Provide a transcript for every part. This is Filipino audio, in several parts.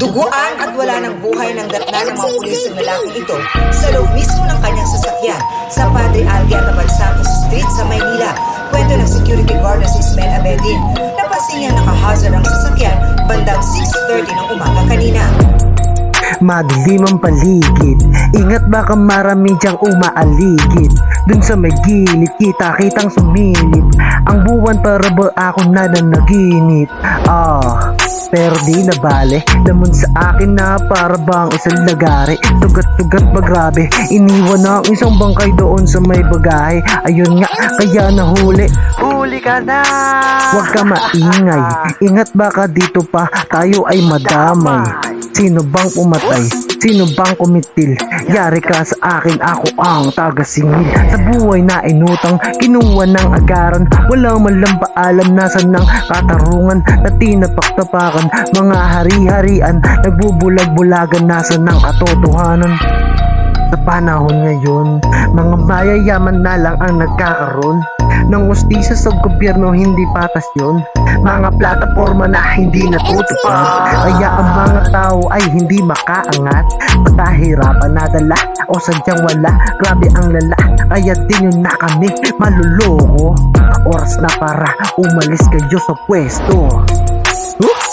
Duguan at wala ng buhay ng datna ng mga pulis ng lalaking ito sa loob mismo ng kanyang sasakyan sa Padre Algiata Balsantos Street sa Maynila. Kwento ng security guard na si Ismael Abedin. Napansin niya nakahazard ang sasakyan bandang 6:30 ng umaga kanina. Madilim ang paligid, ingat baka marami diyang umaaligid. Dun sa may gilid, kita-kitang sumilip ang buwan para ba ako na nanaginip. Pero di na bale, lamon sa akin na para bang isang lagari. Tugat-tugat ba grabe, iniwan na ang isang bangkay doon sa may bagahe. Ayun nga, kaya nahuli. Huli ka na! Huwag ka maingay, ingat baka dito pa tayo ay madamay. Sino bang pumatay? Sino bang kumitil? Yari ka sa akin, ako ang taga-singil. Sa buhay na inutang, kinuha ng agaran. Walang malang paalam, nasan ng katarungan na tinapak-tapakan. Mga hari-harian, nagbubulag-bulagan, nasan ng katotohanan. Sa panahon ngayon, mga mayayaman na lang ang nagkakaroon ng ustisya sa gobyerno, hindi patas yun. Mga plataforma na hindi natutupad, kaya ang mga tao ay hindi makaangat. Patahirapan na dala o sadyang wala, grabe ang lala, kaya din yun na kami maluloko. Oras na para umalis kayo sa pwesto.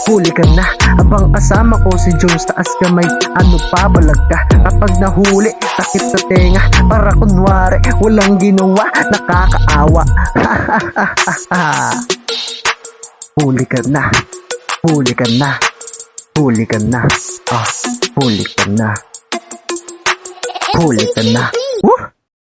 Huli ka na, abang kasama ko si Jones, taas kamay, ano pa balag ka? Kapag nahuli, takip sa tenga, para kunwari walang ginawa, nakakaawa. Huli ka na, huli ka na, huli ka na, huli ka na, huli ka na.